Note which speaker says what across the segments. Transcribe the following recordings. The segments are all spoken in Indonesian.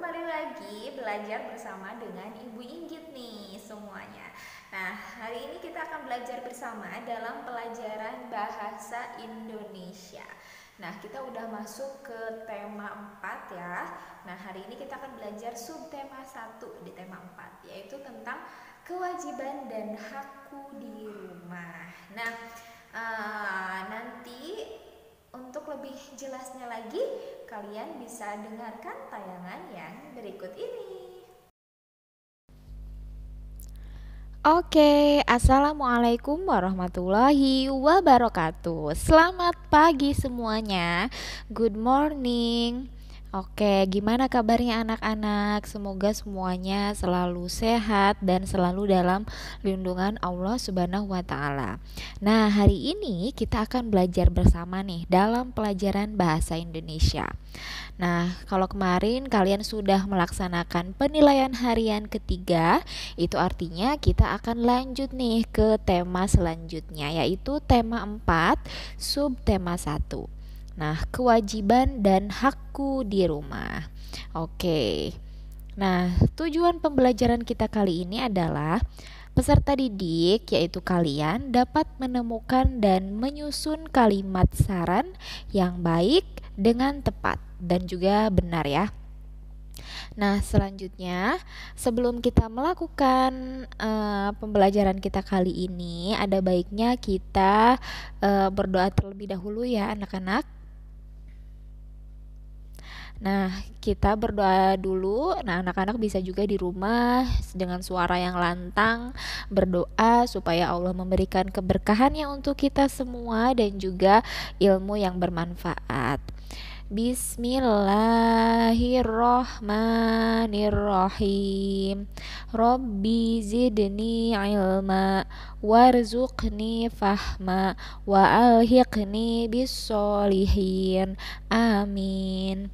Speaker 1: kembali lagi belajar bersama dengan Ibu Inggit nih semuanya. Nah, hari ini kita akan belajar bersama dalam pelajaran Bahasa Indonesia. Nah, kita udah masuk ke tema 4 ya. Nah, hari ini kita akan belajar subtema 1 di tema 4, yaitu tentang kewajiban dan hakku di rumah. Nah, nanti untuk lebih jelasnya lagi, kalian bisa dengarkan tayangan yang berikut ini.
Speaker 2: Oke, assalamualaikum warahmatullahi wabarakatuh. Selamat pagi semuanya. Good morning. Oke, gimana kabarnya anak-anak? Semoga semuanya selalu sehat dan selalu dalam lindungan Allah Subhanahu wa Ta'ala. Nah, hari ini kita akan belajar bersama nih dalam pelajaran bahasa Indonesia. Nah, kalau kemarin kalian sudah melaksanakan penilaian harian ketiga, itu artinya kita akan lanjut nih ke tema selanjutnya, yaitu tema 4, subtema 1. Nah, kewajiban dan hakku di rumah. Oke. Nah, tujuan pembelajaran kita kali ini adalah peserta didik, yaitu kalian, dapat menemukan dan menyusun kalimat saran yang baik dengan tepat dan juga benar ya. Nah, selanjutnya sebelum kita melakukan pembelajaran kita kali ini, ada baiknya kita berdoa terlebih dahulu ya anak-anak. Nah, kita berdoa dulu. Nah, anak-anak bisa juga di rumah dengan suara yang lantang berdoa supaya Allah memberikan keberkahannya untuk kita semua dan juga ilmu yang bermanfaat. Bismillahirrahmanirrahim. Rabbi zidni ilma warzuqni fahma wa alhiqni bis-sholihin. Amin.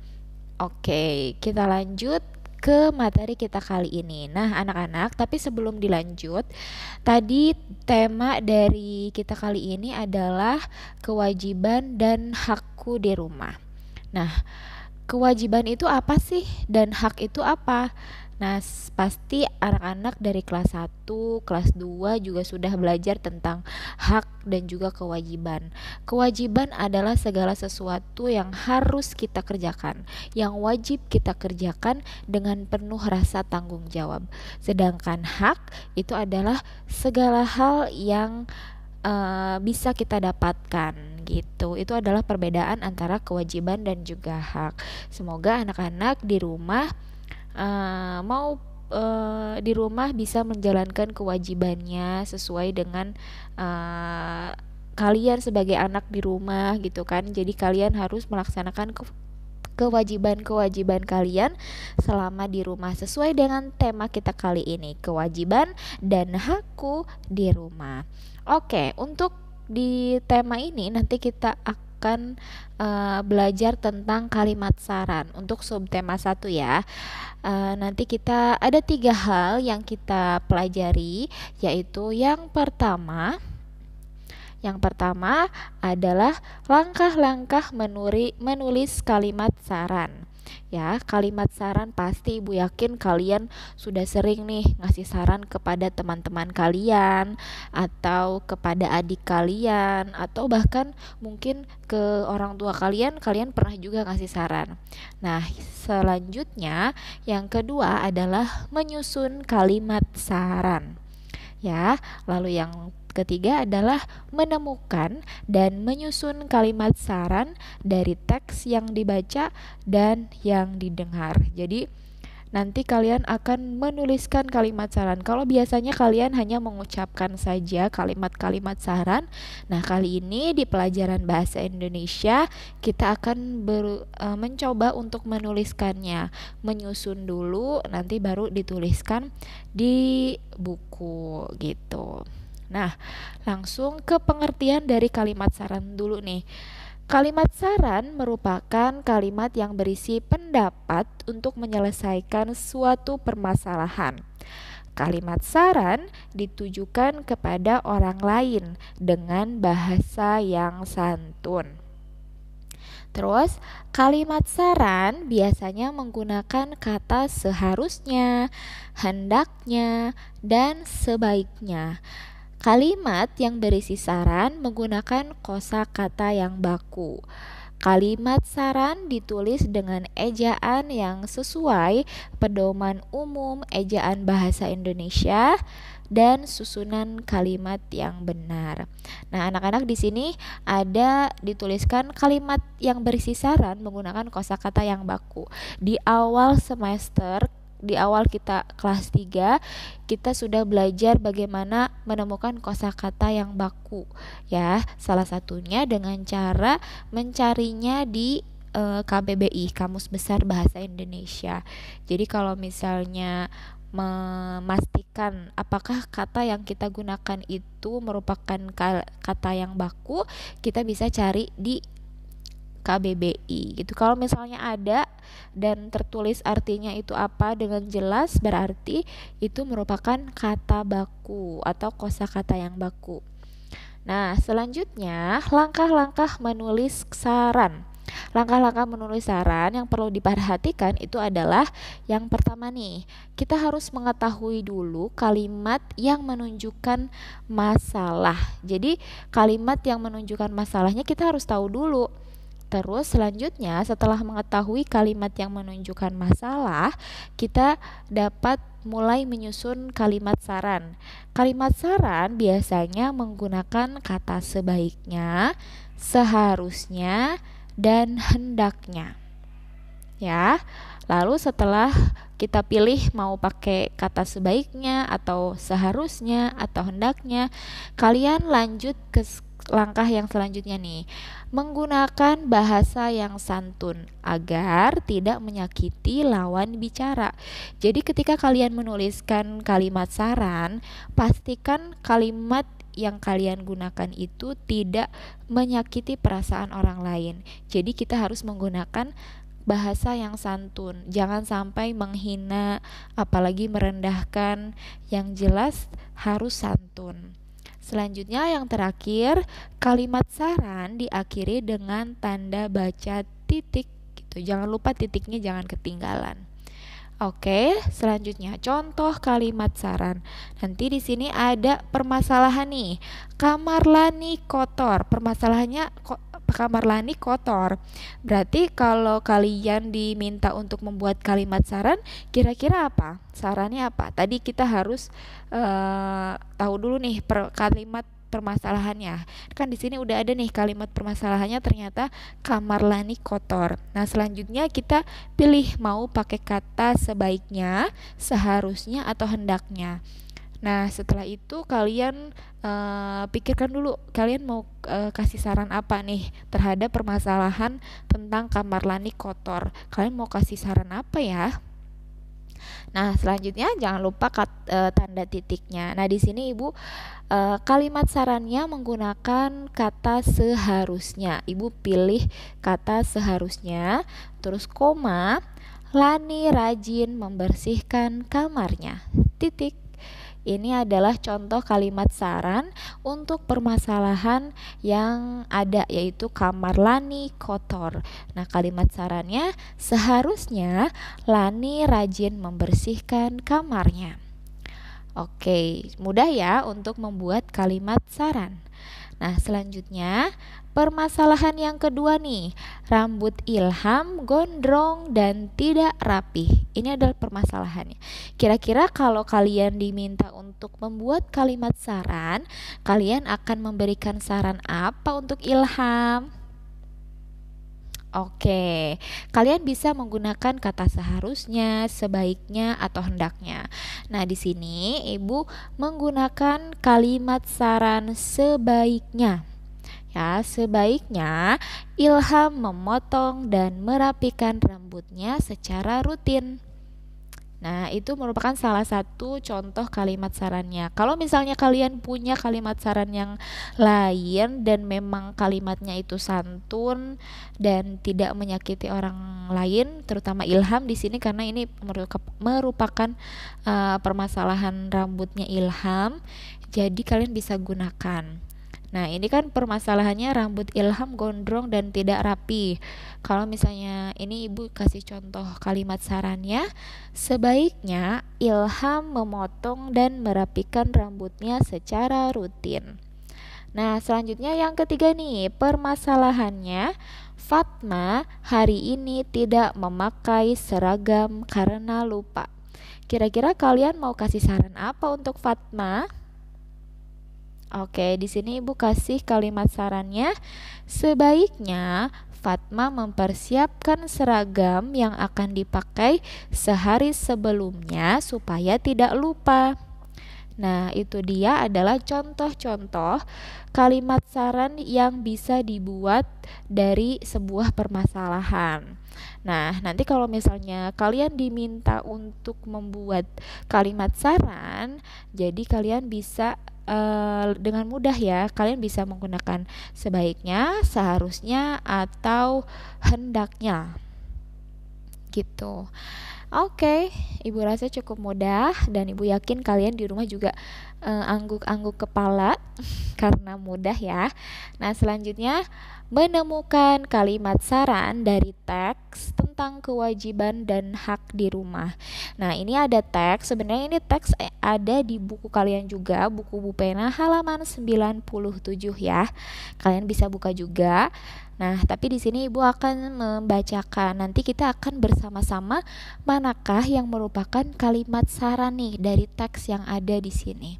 Speaker 2: Oke, kita lanjut ke materi kita kali ini. Nah, anak-anak, tapi sebelum dilanjut, tadi tema dari kita kali ini adalah kewajiban dan hakku di rumah. Nah, kewajiban itu apa sih dan hak itu apa? Nah, pasti anak-anak dari kelas 1, kelas 2 juga sudah belajar tentang hak dan juga kewajiban. Kewajiban adalah segala sesuatu yang harus kita kerjakan, yang wajib kita kerjakan dengan penuh rasa tanggung jawab. Sedangkan hak itu adalah segala hal yang bisa kita dapatkan gitu. Itu adalah perbedaan antara kewajiban dan juga hak. Semoga anak-anak di rumah di rumah bisa menjalankan kewajibannya sesuai dengan kalian sebagai anak di rumah gitu kan. Jadi kalian harus melaksanakan kewajiban-kewajiban kalian selama di rumah sesuai dengan tema kita kali ini, kewajiban dan hakku di rumah. Oke, untuk di tema ini nanti kita akan belajar tentang kalimat saran untuk subtema 1 ya. Nanti kita ada 3 hal yang kita pelajari, yaitu yang pertama adalah langkah-langkah menulis kalimat saran. Ya, kalimat saran pasti Ibu yakin kalian sudah sering nih ngasih saran kepada teman-teman kalian atau kepada adik kalian atau bahkan mungkin ke orang tua kalian pernah juga ngasih saran. Nah, selanjutnya yang kedua adalah menyusun kalimat saran. Ya, lalu yang ketiga adalah menemukan dan menyusun kalimat saran dari teks yang dibaca dan yang didengar. Jadi nanti kalian akan menuliskan kalimat saran. Kalau biasanya kalian hanya mengucapkan saja kalimat-kalimat saran, nah kali ini di pelajaran bahasa Indonesia kita akan mencoba untuk menuliskannya, menyusun dulu, nanti baru dituliskan di buku gitu. Nah, langsung ke pengertian dari kalimat saran dulu nih. Kalimat saran merupakan kalimat yang berisi pendapat untuk menyelesaikan suatu permasalahan. Kalimat saran ditujukan kepada orang lain dengan bahasa yang santun. Terus, kalimat saran biasanya menggunakan kata seharusnya, hendaknya, dan sebaiknya. Kalimat yang berisi saran menggunakan kosakata yang baku. Kalimat saran ditulis dengan ejaan yang sesuai pedoman umum ejaan bahasa Indonesia dan susunan kalimat yang benar. Nah, anak-anak di sini ada dituliskan kalimat yang berisi saran menggunakan kosakata yang baku. Di awal semester, di awal kita kelas 3, kita sudah belajar bagaimana menemukan kosakata yang baku ya. Salah satunya dengan cara mencarinya di KBBI, Kamus Besar Bahasa Indonesia. Jadi kalau misalnya memastikan apakah kata yang kita gunakan itu merupakan kata yang baku, kita bisa cari di KBBI gitu. Kalau misalnya ada dan tertulis artinya itu apa dengan jelas, berarti itu merupakan kata baku atau kosakata yang baku. Nah, selanjutnya langkah-langkah menulis saran. Langkah-langkah menulis saran yang perlu diperhatikan itu adalah yang pertama nih, kita harus mengetahui dulu kalimat yang menunjukkan masalah. Jadi, kalimat yang menunjukkan masalahnya kita harus tahu dulu. Terus selanjutnya setelah mengetahui kalimat yang menunjukkan masalah, kita dapat mulai menyusun kalimat saran. Kalimat saran biasanya menggunakan kata sebaiknya, seharusnya, dan hendaknya. Ya. Lalu setelah kita pilih mau pakai kata sebaiknya atau seharusnya atau hendaknya, kalian lanjut ke langkah yang selanjutnya nih, menggunakan bahasa yang santun agar tidak menyakiti lawan bicara. Jadi ketika kalian menuliskan kalimat saran, pastikan kalimat yang kalian gunakan itu tidak menyakiti perasaan orang lain. Jadi kita harus menggunakan bahasa yang santun, jangan sampai menghina apalagi merendahkan, yang jelas harus santun. Selanjutnya yang terakhir, kalimat saran diakhiri dengan tanda baca titik gitu. Jangan lupa titiknya jangan ketinggalan. Oke, selanjutnya contoh kalimat saran. Nanti di sini ada permasalahan nih. Kamar Lani kotor. Permasalahannya kamar Lani kotor. Berarti kalau kalian diminta untuk membuat kalimat saran, kira-kira apa? Sarannya apa? Tadi kita harus tahu dulu nih kalimat permasalahannya. Kan di sini udah ada nih kalimat permasalahannya, ternyata kamar Lani kotor. Nah, selanjutnya kita pilih mau pakai kata sebaiknya, seharusnya, atau hendaknya. Nah, setelah itu kalian pikirkan dulu kalian mau kasih saran apa nih terhadap permasalahan tentang kamar Lani kotor. Kalian mau kasih saran apa ya? Nah, selanjutnya jangan lupa tanda titiknya. Nah, di sini Ibu kalimat sarannya menggunakan kata seharusnya. Ibu pilih kata seharusnya, terus koma, Lani rajin membersihkan kamarnya. Titik. Ini adalah contoh kalimat saran untuk permasalahan yang ada, yaitu kamar Lani kotor. Nah, kalimat sarannya seharusnya Lani rajin membersihkan kamarnya. Oke, mudah ya untuk membuat kalimat saran. Nah, selanjutnya permasalahan yang kedua nih, rambut Ilham gondrong dan tidak rapih. Ini adalah permasalahannya. Kira-kira kalau kalian diminta untuk membuat kalimat saran, kalian akan memberikan saran apa untuk Ilham? Oke, kalian bisa menggunakan kata seharusnya, sebaiknya, atau hendaknya. Nah, di sini Ibu menggunakan kalimat saran sebaiknya. Ya, sebaiknya Ilham memotong dan merapikan rambutnya secara rutin. Nah, itu merupakan salah satu contoh kalimat sarannya. Kalau misalnya kalian punya kalimat saran yang lain dan memang kalimatnya itu santun dan tidak menyakiti orang lain, terutama Ilham di sini karena ini merupakan permasalahan rambutnya Ilham, jadi kalian bisa gunakan. Nah, ini kan permasalahannya rambut Ilham gondrong dan tidak rapi. Kalau misalnya ini Ibu kasih contoh kalimat sarannya, sebaiknya Ilham memotong dan merapikan rambutnya secara rutin. Nah, selanjutnya yang ketiga nih, permasalahannya Fatma hari ini tidak memakai seragam karena lupa. Kira-kira kalian mau kasih saran apa untuk Fatma? Oke, di sini Ibu kasih kalimat sarannya. Sebaiknya Fatma mempersiapkan seragam yang akan dipakai sehari sebelumnya supaya tidak lupa. Nah, itu dia adalah contoh-contoh kalimat saran yang bisa dibuat dari sebuah permasalahan. Nah, nanti kalau misalnya kalian diminta untuk membuat kalimat saran, jadi kalian bisa dengan mudah ya, kalian bisa menggunakan sebaiknya, seharusnya, atau hendaknya gitu. Oke, Ibu rasa cukup mudah dan Ibu yakin kalian di rumah juga angguk-angguk kepala karena mudah ya. Nah, selanjutnya menemukan kalimat saran dari teks tentang kewajiban dan hak di rumah. Nah, ini ada teks, sebenarnya ini teks ada di buku kalian juga, buku Bu Pena halaman 97 ya. Kalian bisa buka juga. Nah, tapi di sini Ibu akan membacakan. Nanti kita akan bersama-sama manakah yang merupakan kalimat saran nih dari teks yang ada di sini.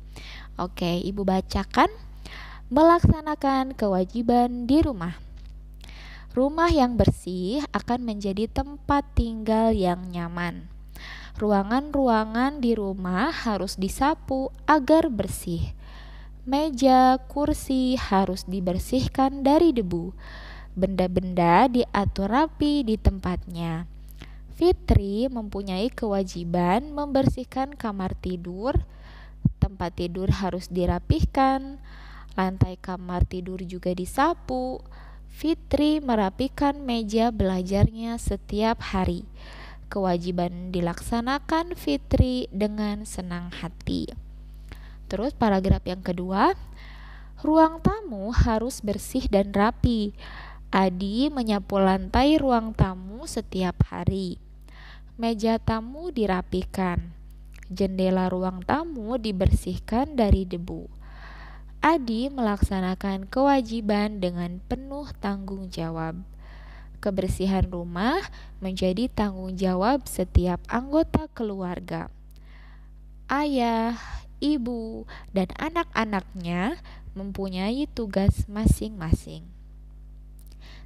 Speaker 2: Oke, Ibu bacakan. Melaksanakan kewajiban di rumah. Rumah yang bersih akan menjadi tempat tinggal yang nyaman. Ruangan-ruangan di rumah harus disapu agar bersih. Meja, kursi harus dibersihkan dari debu. Benda-benda diatur rapi di tempatnya. Fitri mempunyai kewajiban membersihkan kamar tidur. Tempat tidur harus dirapihkan. Lantai kamar tidur juga disapu. Fitri merapikan meja belajarnya setiap hari. Kewajiban dilaksanakan Fitri dengan senang hati. Terus paragraf yang kedua, ruang tamu harus bersih dan rapi. Adi menyapu lantai ruang tamu setiap hari. Meja tamu dirapikan. Jendela ruang tamu dibersihkan dari debu. Adi melaksanakan kewajiban dengan penuh tanggung jawab. Kebersihan rumah menjadi tanggung jawab setiap anggota keluarga. Ayah, ibu, dan anak-anaknya mempunyai tugas masing-masing.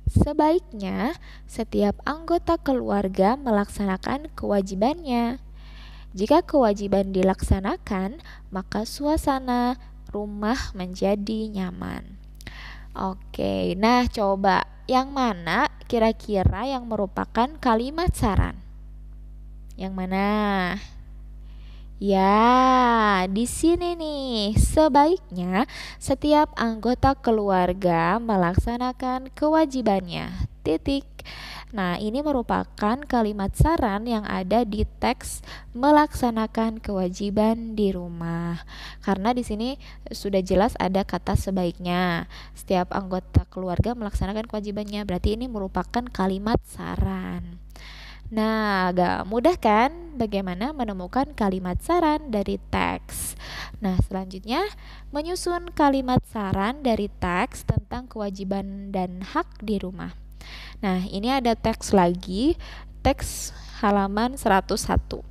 Speaker 2: Sebaiknya setiap anggota keluarga melaksanakan kewajibannya. Jika kewajiban dilaksanakan, maka suasana rumah menjadi nyaman. Oke, nah coba yang mana kira-kira yang merupakan kalimat saran? Yang mana? Ya, di sini nih, sebaiknya setiap anggota keluarga melaksanakan kewajibannya. Titik. Nah, ini merupakan kalimat saran yang ada di teks melaksanakan kewajiban di rumah. Karena di sini sudah jelas ada kata sebaiknya. Setiap anggota keluarga melaksanakan kewajibannya, berarti ini merupakan kalimat saran. Nah, agak mudah kan bagaimana menemukan kalimat saran dari teks. Nah, selanjutnya menyusun kalimat saran dari teks tentang kewajiban dan hak di rumah. Nah, ini ada teks lagi, teks halaman 101.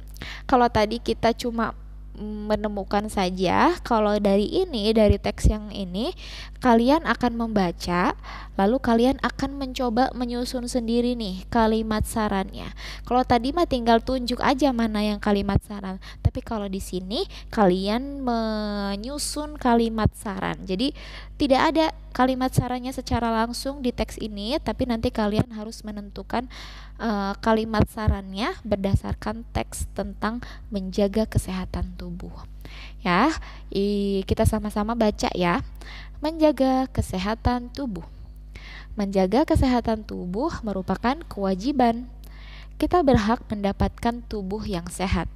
Speaker 2: Kalau tadi kita cuma menemukan saja, kalau dari teks yang ini kalian akan membaca, lalu kalian akan mencoba menyusun sendiri nih kalimat sarannya. Kalau tadi mah tinggal tunjuk aja mana yang kalimat saran, tapi kalau di sini kalian menyusun kalimat saran. Jadi tidak ada kalimat sarannya secara langsung di teks ini, tapi nanti kalian harus menentukan kalimat sarannya berdasarkan teks tentang menjaga kesehatan tubuh. Ya, kita sama-sama baca ya. Menjaga kesehatan tubuh. Menjaga kesehatan tubuh merupakan kewajiban. Kita berhak mendapatkan tubuh yang sehat.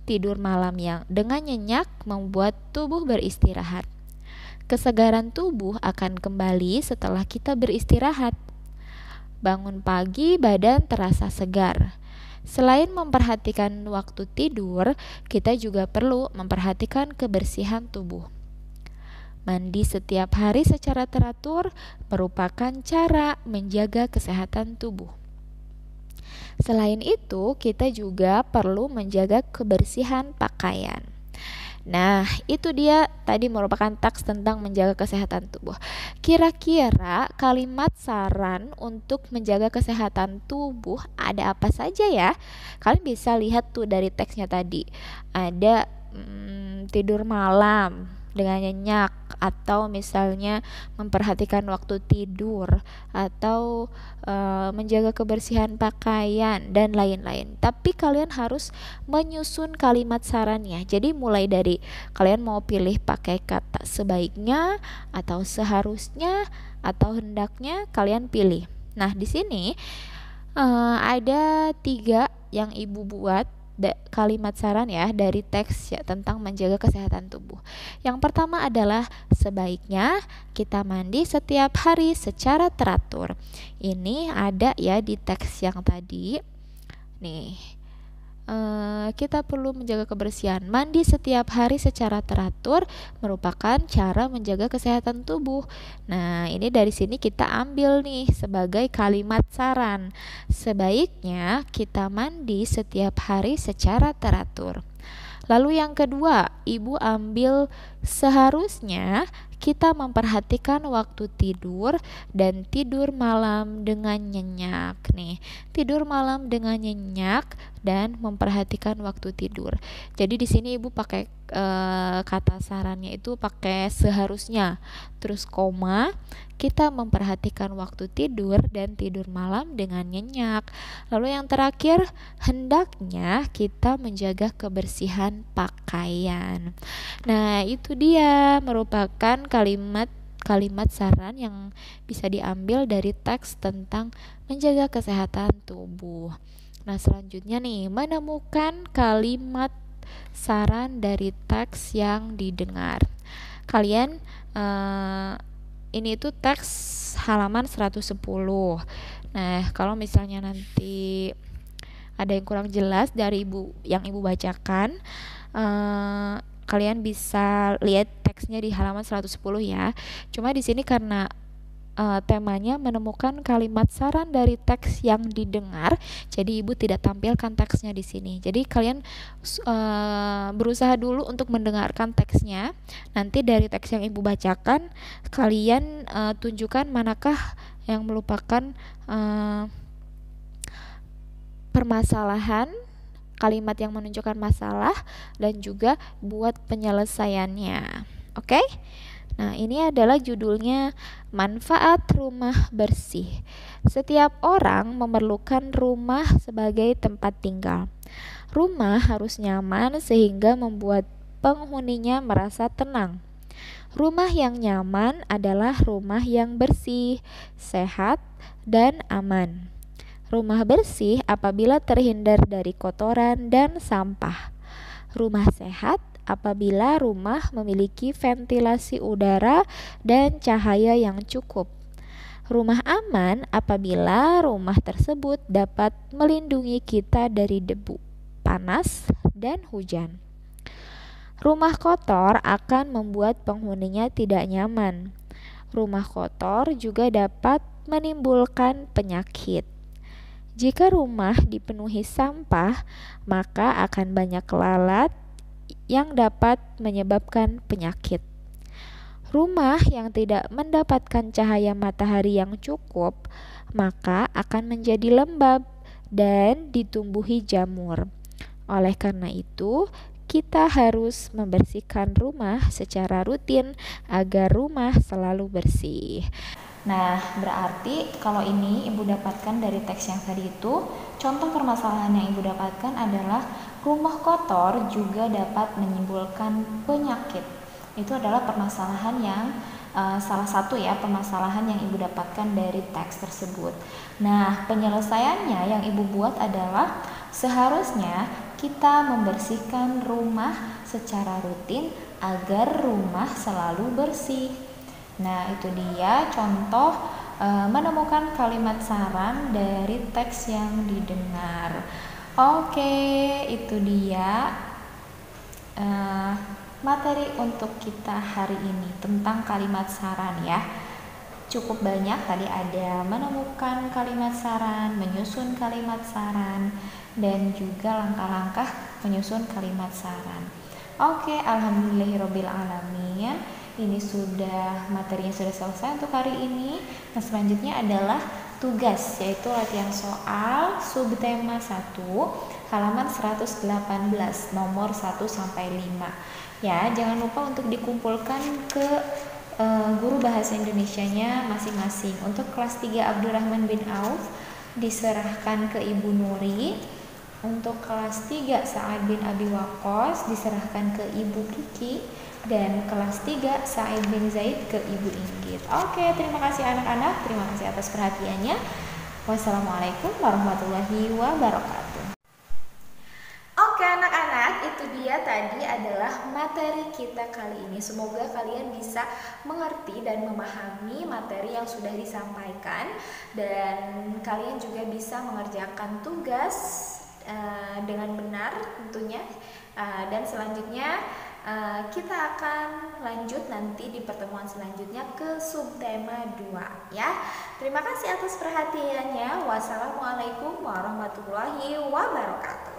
Speaker 2: Tidur malam yang dengan nyenyak membuat tubuh beristirahat. Kesegaran tubuh akan kembali setelah kita beristirahat. Bangun pagi, badan terasa segar. Selain memperhatikan waktu tidur, kita juga perlu memperhatikan kebersihan tubuh. Mandi setiap hari secara teratur merupakan cara menjaga kesehatan tubuh. Selain itu, kita juga perlu menjaga kebersihan pakaian. Nah, itu dia tadi merupakan teks tentang menjaga kesehatan tubuh. Kira-kira kalimat saran untuk menjaga kesehatan tubuh ada apa saja ya? Kalian bisa lihat tuh dari teksnya tadi. Ada tidur malam dengan nyenyak, atau misalnya memperhatikan waktu tidur, atau menjaga kebersihan pakaian dan lain-lain. Tapi kalian harus menyusun kalimat sarannya. Jadi mulai dari kalian mau pilih pakai kata sebaiknya atau seharusnya atau hendaknya, kalian pilih. Nah, di sini ada 3 yang ibu buat kalimat saran ya dari teks ya tentang menjaga kesehatan tubuh. Yang pertama adalah sebaiknya kita mandi setiap hari secara teratur. Ini ada ya di teks yang tadi. Nih, kita perlu menjaga kebersihan. Mandi setiap hari secara teratur merupakan cara menjaga kesehatan tubuh. Nah, ini dari sini kita ambil nih sebagai kalimat saran. Sebaiknya kita mandi setiap hari secara teratur. Lalu yang kedua, ibu ambil seharusnya kita memperhatikan waktu tidur dan tidur malam dengan nyenyak nih. Tidur malam dengan nyenyak dan memperhatikan waktu tidur. Jadi di sini ibu pakai kata sarannya itu pakai seharusnya, terus koma, kita memperhatikan waktu tidur dan tidur malam dengan nyenyak. Lalu yang terakhir, hendaknya kita menjaga kebersihan pakaian. Nah, itu dia merupakan kalimat saran yang bisa diambil dari teks tentang menjaga kesehatan tubuh. Nah, selanjutnya nih, menemukan kalimat saran dari teks yang didengar. Kalian ini tuh teks halaman 110. Nah, kalau misalnya nanti ada yang kurang jelas dari yang ibu bacakan, kalian bisa lihat teksnya di halaman 110 ya. Cuma di sini karena temanya menemukan kalimat saran dari teks yang didengar, jadi ibu tidak tampilkan teksnya di sini. Jadi kalian berusaha dulu untuk mendengarkan teksnya. Nanti dari teks yang ibu bacakan, kalian tunjukkan manakah yang merupakan permasalahan, kalimat yang menunjukkan masalah, dan juga buat penyelesaiannya. Oke? Nah, ini adalah judulnya Manfaat Rumah Bersih. Setiap orang memerlukan rumah sebagai tempat tinggal. Rumah harus nyaman sehingga membuat penghuninya merasa tenang. Rumah yang nyaman adalah rumah yang bersih, sehat, dan aman. Rumah bersih apabila terhindar dari kotoran dan sampah. Rumah sehat apabila rumah memiliki ventilasi udara dan cahaya yang cukup. Rumah aman apabila rumah tersebut dapat melindungi kita dari debu, panas, dan hujan. Rumah kotor akan membuat penghuninya tidak nyaman. Rumah kotor juga dapat menimbulkan penyakit. Jika rumah dipenuhi sampah, maka akan banyak lalat yang dapat menyebabkan penyakit. Rumah yang tidak mendapatkan cahaya matahari yang cukup, maka akan menjadi lembab dan ditumbuhi jamur. Oleh karena itu, kita harus membersihkan rumah secara rutin agar rumah selalu bersih.
Speaker 1: Nah, berarti kalau ini ibu dapatkan dari teks yang tadi itu, contoh permasalahan yang ibu dapatkan adalah rumah kotor juga dapat menimbulkan penyakit. Itu adalah permasalahan yang salah satu ya permasalahan yang ibu dapatkan dari teks tersebut. Nah, penyelesaiannya yang ibu buat adalah seharusnya kita membersihkan rumah secara rutin agar rumah selalu bersih. Nah, itu dia contoh menemukan kalimat saran dari teks yang didengar. Oke, itu dia materi untuk kita hari ini tentang kalimat saran ya. Cukup banyak, tadi ada menemukan kalimat saran, menyusun kalimat saran, dan juga langkah-langkah menyusun kalimat saran. Oke, alhamdulillahirobbilalamin. Ini sudah materinya sudah selesai untuk hari ini. Nah, selanjutnya adalah tugas, yaitu latihan soal subtema 1 halaman 118 nomor 1 sampai 5. Ya, jangan lupa untuk dikumpulkan ke guru bahasa Indonesianya masing-masing. Untuk kelas 3 Abdurrahman bin Auf diserahkan ke Ibu Nuri. Untuk kelas 3 Sa'ad bin Abi Waqqas diserahkan ke Ibu Kiki, dan kelas 3 Sa'id bin Zaid ke Ibu Inggit. Oke, terima kasih anak-anak, terima kasih atas perhatiannya. Wassalamualaikum warahmatullahi wabarakatuh. Oke anak-anak, itu dia tadi adalah materi kita kali ini. Semoga kalian bisa mengerti dan memahami materi yang sudah disampaikan, dan kalian juga bisa mengerjakan tugas dengan benar tentunya. Dan selanjutnya kita akan lanjut nanti di pertemuan selanjutnya ke subtema 2 ya. Terima kasih atas perhatiannya. Wassalamualaikum warahmatullahi wabarakatuh.